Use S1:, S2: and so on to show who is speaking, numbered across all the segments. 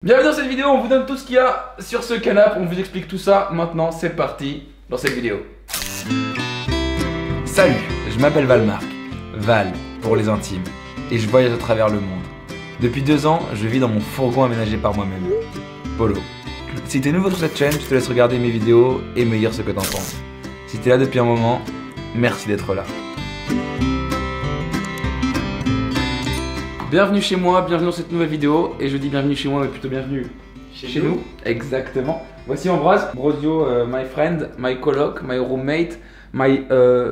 S1: Bienvenue dans cette vidéo, on vous donne tout ce qu'il y a sur ce canapé, on vous explique tout ça. Maintenant, c'est parti dans cette vidéo. Salut, je m'appelle Valmark, Val pour les intimes, et je voyage à travers le monde. Depuis 2 ans, je vis dans mon fourgon aménagé par moi-même, Polo. Si t'es nouveau sur cette chaîne, je te laisse regarder mes vidéos et me dire ce que t'en penses. Si t'es là depuis un moment, merci d'être là. Bienvenue chez moi, bienvenue dans cette nouvelle vidéo. Et je dis bienvenue chez moi, mais plutôt bienvenue chez nous. Exactement. Voici Ambroise, Brosio, my friend, my coloc, my roommate, my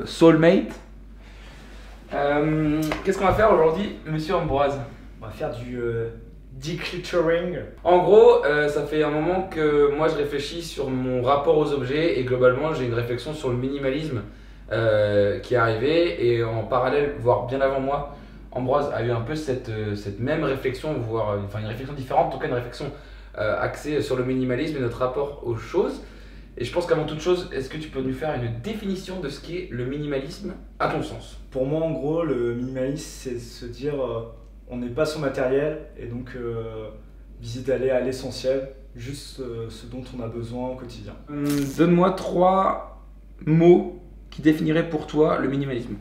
S1: soulmate. Qu'est-ce qu'on va faire aujourd'hui, monsieur Ambroise?
S2: On va faire du decluttering.
S1: En gros, ça fait un moment que moi je réfléchis sur mon rapport aux objets. Et globalement, j'ai une réflexion sur le minimalisme qui est arrivé. Et en parallèle, voire bien avant moi, Ambroise a eu un peu cette même réflexion, voire enfin une réflexion différente, en tout cas une réflexion axée sur le minimalisme et notre rapport aux choses. Et je pense qu'avant toute chose, est-ce que tu peux nous faire une définition de ce qu'est le minimalisme à ton sens?
S2: Pour moi, en gros, le minimalisme, c'est se dire on n'est pas son matériel et donc visiter d'aller à l'essentiel, juste ce dont on a besoin au quotidien.
S1: Donne-moi 3 mots qui définiraient pour toi le minimalisme.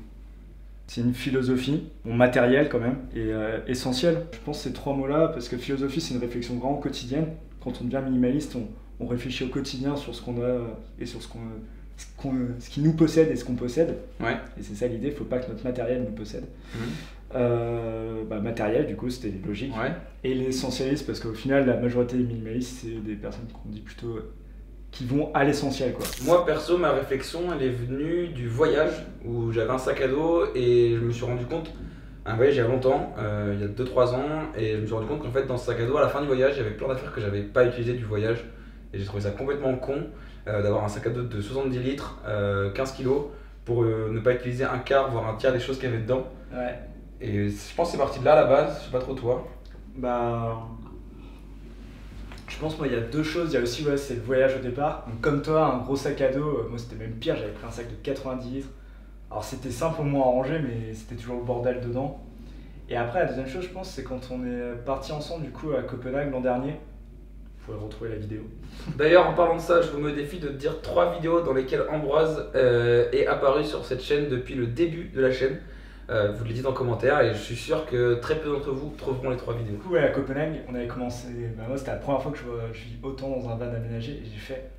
S2: C'est une philosophie, mon matériel quand même, et essentiel. Je pense ces 3 mots-là, parce que philosophie, c'est une réflexion vraiment quotidienne. Quand on devient minimaliste, on réfléchit au quotidien sur ce qu'on a et sur ce qui nous possède et ce qu'on possède.
S1: Ouais.
S2: Et c'est ça l'idée, il ne faut pas que notre matériel nous possède. Matériel, du coup, c'était logique.
S1: Ouais.
S2: Et l'essentialisme, parce qu'au final, la majorité des minimalistes, c'est des personnes qu'on dit plutôt qui vont à l'essentiel, quoi.
S1: Moi perso, ma réflexion elle est venue du voyage où j'avais un sac à dos et je me suis rendu compte, un voyage il y a longtemps, il y a 2-3 ans, et je me suis rendu compte qu'en fait dans ce sac à dos à la fin du voyage il y avait plein d'affaires que j'avais pas utilisées du voyage et j'ai trouvé ça complètement con d'avoir un sac à dos de 70 litres, 15 kilos pour ne pas utiliser un quart voire un tiers des choses qu'il y avait dedans.
S2: Ouais.
S1: Et je pense que c'est parti de là à la base, je sais pas trop toi.
S2: Je pense moi il y a 2 choses, il y a aussi c'est le voyage au départ. Donc, comme toi, un gros sac à dos, moi c'était même pire, j'avais pris un sac de 90 litres. Alors c'était simplement à ranger mais c'était toujours le bordel dedans. Et après la deuxième chose je pense c'est quand on est partis ensemble du coup à Copenhague l'an dernier. Vous pouvez retrouver la vidéo.
S1: D'ailleurs en parlant de ça, je vous me défie de te dire 3 vidéos dans lesquelles Ambroise est apparu sur cette chaîne depuis le début de la chaîne. Vous le dites en commentaire et je suis sûr que très peu d'entre vous trouveront les 3 vidéos.
S2: Du coup à Copenhague on avait commencé, moi c'était la première fois que je vis autant dans un van aménagé et j'ai fait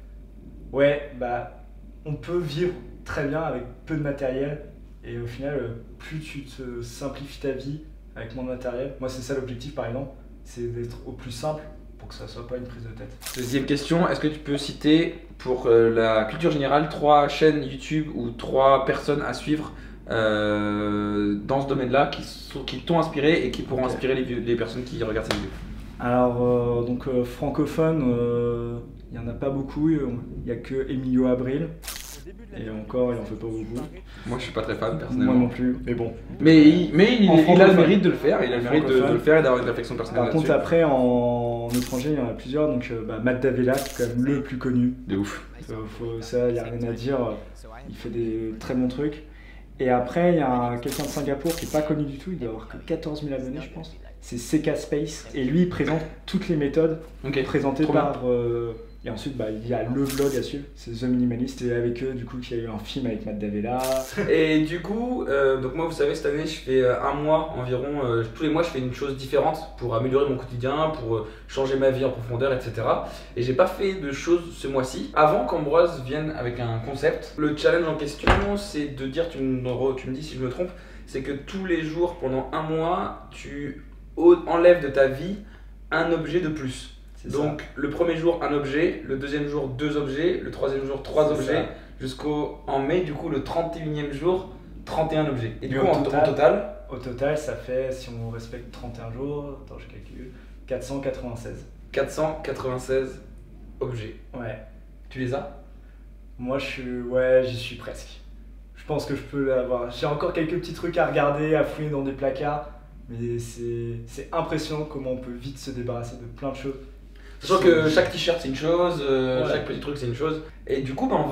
S2: on peut vivre très bien avec peu de matériel et au final plus tu te simplifies ta vie avec moins de matériel, moi c'est ça l'objectif par exemple, c'est d'être au plus simple pour que ça soit pas une prise de tête.
S1: Deuxième question, est-ce que tu peux citer pour la culture générale 3 chaînes YouTube ou 3 personnes à suivre dans ce domaine-là qui t'ont inspiré et qui pourront inspirer les personnes qui regardent cette vidéo?
S2: Alors, francophone, il n'y en a pas beaucoup, il n'y a que Emilio Abril. Et encore, il en fait pas beaucoup.
S1: Moi je suis pas très fan personnellement.
S2: Moi non plus, mais bon.
S1: Mais il a le mérite de le faire, il a le mérite de le faire et d'avoir une réflexion personnelle.
S2: Par contre, après, en étranger, il y en a plusieurs. Donc, Matt Davella, c'est quand même le plus connu.
S1: De ouf.
S2: Ça, il n'y a rien à dire. Il fait des très bons trucs. Et après, il y a quelqu'un de Singapour qui n'est pas connu du tout, il doit avoir que 14 000 abonnés, je pense. C'est CK Space. Et lui, il présente toutes les méthodes présentées par. Et ensuite, il y a le vlog à suivre, c'est The Minimalist. Et avec eux, du coup, qu'il y a eu un film avec Matt Davella.
S1: Et du coup, donc moi, vous savez, cette année, je fais un mois environ. Tous les mois, je fais une chose différente pour améliorer mon quotidien, pour changer ma vie en profondeur, etc. Et j'ai pas fait de choses ce mois-ci. Avant qu'Ambroise vienne avec un concept, le challenge en question, c'est de dire, tu me dis si je me trompe, c'est que tous les jours, pendant un mois, tu enlèves de ta vie un objet de plus. Donc le premier jour un objet, le deuxième jour 2 objets, le troisième jour 3 objets, jusqu'en mai du coup le 31e jour 31 objets. Et du coup
S2: au total ça fait, si on respecte 31 jours, attends je calcule, 496.
S1: 496 objets.
S2: Ouais.
S1: Tu les as?
S2: Moi j'y suis presque. Je pense que je peux l'avoir. J'ai encore quelques petits trucs à regarder, à fouiller dans des placards, mais c'est impressionnant comment on peut vite se débarrasser de plein de choses.
S1: Sachant que chaque t-shirt c'est une chose, chaque petit truc c'est une chose. Et du coup, on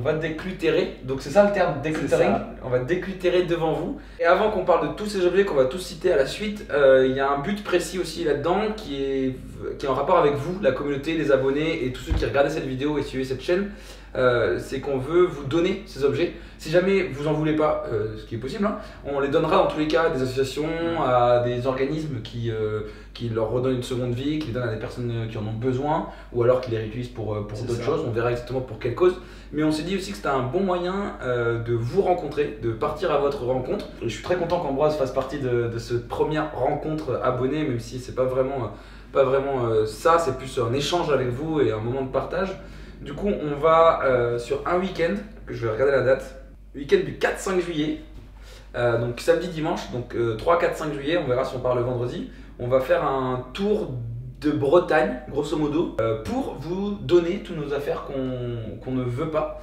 S1: va déclutérer. Donc c'est ça le terme, déclutering. On va déclutérer devant vous. Et avant qu'on parle de tous ces objets qu'on va tous citer à la suite, il y a un but précis aussi là-dedans qui est en rapport avec vous, la communauté, les abonnés et tous ceux qui regardaient cette vidéo et suivaient cette chaîne. C'est qu'on veut vous donner ces objets. Si jamais vous en voulez pas, ce qui est possible, hein, on les donnera dans tous les cas à des associations, à des organismes qui leur redonnent une seconde vie, qui les donnent à des personnes qui en ont besoin, ou alors qui les réutilisent pour d'autres choses. On verra exactement pour quelle cause. Mais on s'est dit aussi que c'était un bon moyen de vous rencontrer, de partir à votre rencontre. Et je suis très content qu'Ambroise fasse partie de cette première rencontre abonnée, même si c'est pas vraiment ça, c'est plus un échange avec vous et un moment de partage. Du coup, on va sur un week-end, que je vais regarder la date, week-end du 4-5 juillet, donc samedi, dimanche, donc 3, 4, 5 juillet, on verra si on part le vendredi. On va faire un tour de Bretagne, grosso modo, pour vous donner toutes nos affaires qu'on ne veut pas.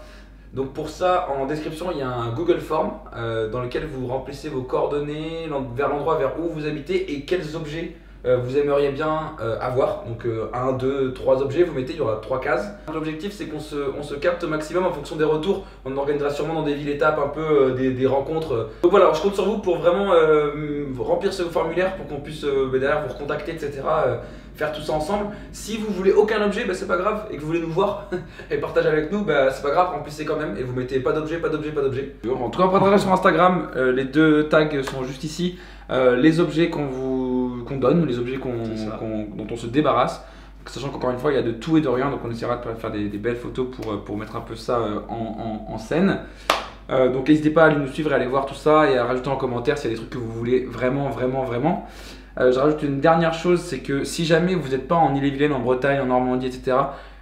S1: Donc pour ça, en description, il y a un Google Form dans lequel vous remplissez vos coordonnées vers l'endroit vers où vous habitez et quels objets vous aimeriez bien avoir. Donc 1, 2, 3 objets, vous mettez, il y aura 3 cases. L'objectif c'est qu'on se capte au maximum en fonction des retours. On organisera sûrement dans des villes étapes un peu des rencontres. Donc voilà, je compte sur vous pour vraiment remplir ce formulaire pour qu'on puisse derrière vous recontacter, etc. Faire tout ça ensemble. Si vous voulez aucun objet, bah, c'est pas grave, et que vous voulez nous voir et partager avec nous, bah, c'est pas grave, remplissez quand même et vous mettez pas d'objet, pas d'objet, pas d'objet. En tout cas, on partagera sur Instagram, les 2 tags sont juste ici, les objets qu'on donne, les objets dont on se débarrasse. Sachant qu'encore une fois, il y a de tout et de rien, donc on essaiera de faire des belles photos pour mettre un peu ça en scène. Donc n'hésitez pas à aller nous suivre et à aller voir tout ça et à rajouter en commentaire s'il y a des trucs que vous voulez vraiment. Je rajoute une dernière chose, c'est que si jamais vous n'êtes pas en Ille-et-Vilaine, en Bretagne, en Normandie, etc.,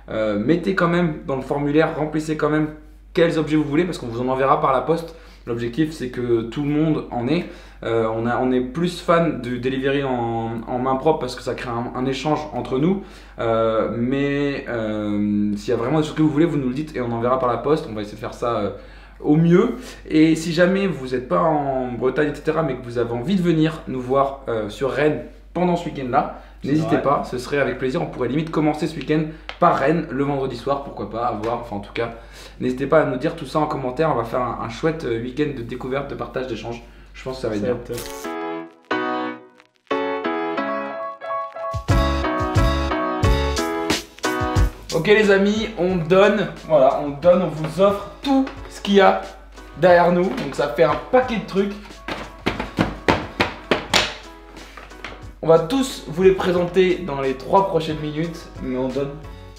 S1: mettez quand même dans le formulaire, remplissez quand même quels objets vous voulez parce qu'on vous en enverra par la poste. L'objectif c'est que tout le monde en ait. On est plus fan de delivery en main propre parce que ça crée un échange entre nous. Mais s'il y a vraiment des choses que vous voulez, vous nous le dites et on enverra par la poste. On va essayer de faire ça au mieux. Et si jamais vous n'êtes pas en Bretagne, etc., mais que vous avez envie de venir nous voir sur Rennes pendant ce week-end-là, n'hésitez pas, ce serait avec plaisir. On pourrait limite commencer ce week-end par Rennes le vendredi soir, pourquoi pas, à voir. Enfin, en tout cas, n'hésitez pas à nous dire tout ça en commentaire. On va faire un chouette week-end de découverte, de partage, d'échange. Je pense que ça va être bien. Ok les amis, on donne, voilà, on vous offre tout ce qu'il y a derrière nous. Donc ça fait un paquet de trucs. On va tous vous les présenter dans les 3 prochaines minutes, mais on donne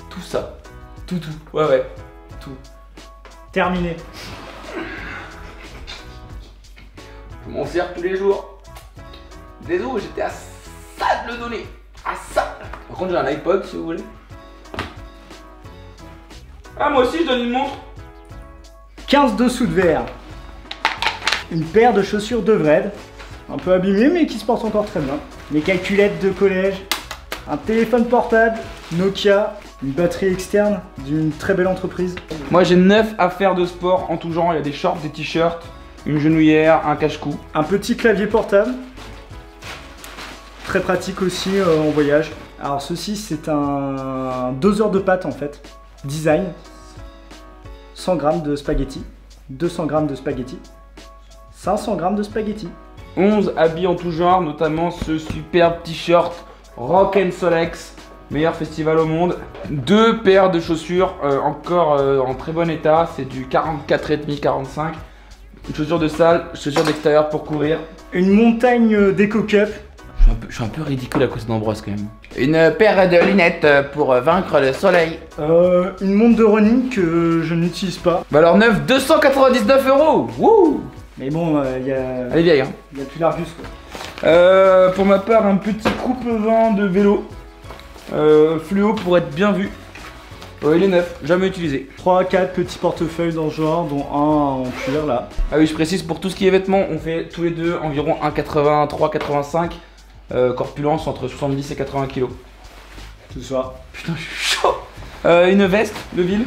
S1: tout ça. Tout. Ouais, tout.
S2: Terminé.
S1: Je m'en sers tous les jours. Désolé, j'étais à ça de le donner. À ça. Par contre, j'ai un iPod si vous voulez. Ah, moi aussi, je donne une montre.
S2: 15 dessous de verre. Une paire de chaussures de Vred. Un peu abîmées, mais qui se portent encore très bien. Mes calculettes de collège. Un téléphone portable. Nokia. Une batterie externe d'une très belle entreprise.
S1: Moi, j'ai 9 affaires de sport en tout genre. Il y a des shorts, des t-shirts, une genouillère, un cache-cou.
S2: Un petit clavier portable. Très pratique aussi en voyage. Alors ceci c'est un doseur de pâtes en fait. Design. 100 g de spaghetti. 200 g de spaghetti. 500 g de spaghetti.
S1: 11 habits en tout genre, notamment ce superbe t-shirt Rock & Solex, meilleur festival au monde. 2 paires de chaussures encore en très bon état, c'est du 44,5, 45. Une chaussure de salle, chaussure d'extérieur pour courir.
S2: Une montagne d'Eco-Cup.
S1: Je suis un peu ridicule à côté d'Ambroise quand même. Une paire de lunettes pour vaincre le soleil.
S2: Une montre de running que je n'utilise pas.
S1: Bah alors neuf, 299 €. Wouh!
S2: Mais bon, il y a...
S1: Elle est vieille hein.
S2: Il y a plus l'Argus quoi.
S1: Pour ma part, un petit coupe-vent de vélo. Fluo pour être bien vu. Il est neuf, jamais utilisé.
S2: 3-4 petits portefeuilles dans ce genre, dont un en cuir là.
S1: Ah oui, je précise, pour tout ce qui est vêtements, on fait tous les deux environ 1,83-85. Corpulence entre 70 et 80 kg.
S2: Tout ça.
S1: Putain, je suis chaud. Une veste de ville,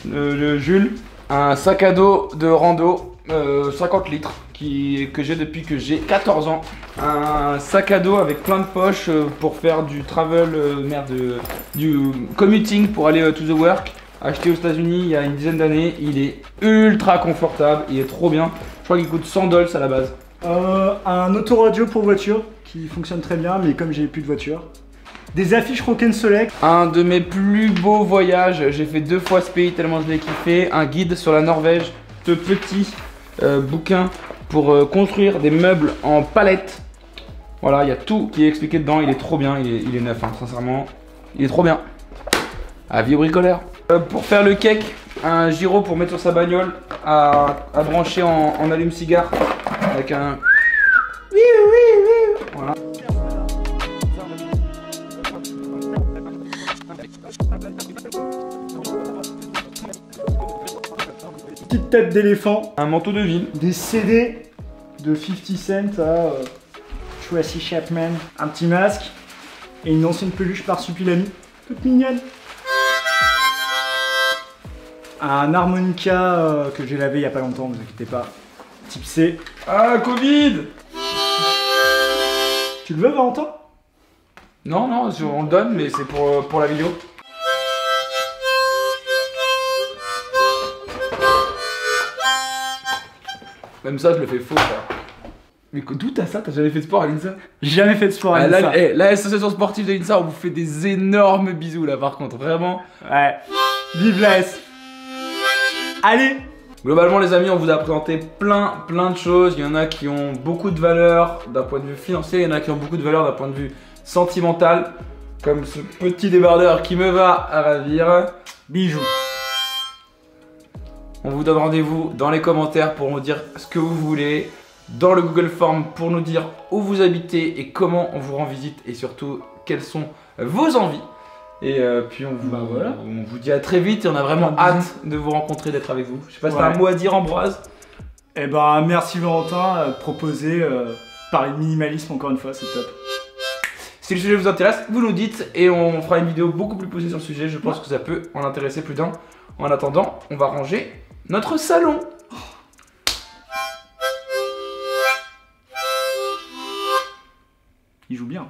S1: le Jules. Un sac à dos de rando, 50 litres, que j'ai depuis que j'ai 14 ans. Un sac à dos avec plein de poches pour faire du travel, du commuting pour aller to the work. Acheté aux États-Unis il y a une dizaine d'années. Il est ultra confortable, il est trop bien. Je crois qu'il coûte $100 à la base.
S2: Un autoradio pour voiture qui fonctionne très bien, mais comme j'ai plus de voiture. Des affiches Rock'n Select.
S1: Un de mes plus beaux voyages, j'ai fait 2 fois ce pays tellement je l'ai kiffé. Un guide sur la Norvège, ce petit bouquin pour construire des meubles en palette. Voilà, il y a tout qui est expliqué dedans, il est trop bien, il est neuf, hein, sincèrement. Il est trop bien. Avis au bricoleur. Pour faire le cake, un gyro pour mettre sur sa bagnole à brancher en allume-cigare avec un... Voilà.
S2: Petite tête d'éléphant.
S1: Un manteau de ville.
S2: Des CD de 50 Cent à Tracy Chapman. Un petit masque et une ancienne peluche marsupilami. Toute mignonne. Un harmonica que j'ai lavé il y a pas longtemps, vous inquiétez pas. Type C.
S1: Ah, Covid!
S2: Tu le veux, Valentin?
S1: Non, non, on le donne, mais c'est pour la vidéo. Même ça, je le fais faux, ça. Mais d'où t'as ça? T'as jamais fait de sport à l'INSA?
S2: J'ai jamais fait de sport à l'INSA.
S1: L'association sportive de l'INSA, on vous fait des énormes bisous là, par contre, vraiment.
S2: Ouais. Vive la S. Allez.
S1: Globalement, les amis, on vous a présenté plein de choses. Il y en a qui ont beaucoup de valeur d'un point de vue financier, il y en a qui ont beaucoup de valeur d'un point de vue sentimental, comme ce petit débardeur qui me va à ravir.
S2: Bijou.
S1: On vous donne rendez-vous dans les commentaires pour nous dire ce que vous voulez, dans le Google Form pour nous dire où vous habitez et comment on vous rend visite et surtout quelles sont vos envies. Et puis on vous dit à très vite et on a vraiment hâte de vous rencontrer, d'être avec vous. Je sais pas si t'as un mot à dire, Ambroise.
S2: Eh ben merci Valentin de proposer parler de minimalisme encore une fois, c'est top.
S1: Si le sujet vous intéresse, vous nous dites et on fera une vidéo beaucoup plus poussée sur le sujet. Je pense que ça peut en intéresser plus d'un. En attendant, on va ranger notre salon.
S2: Il joue bien.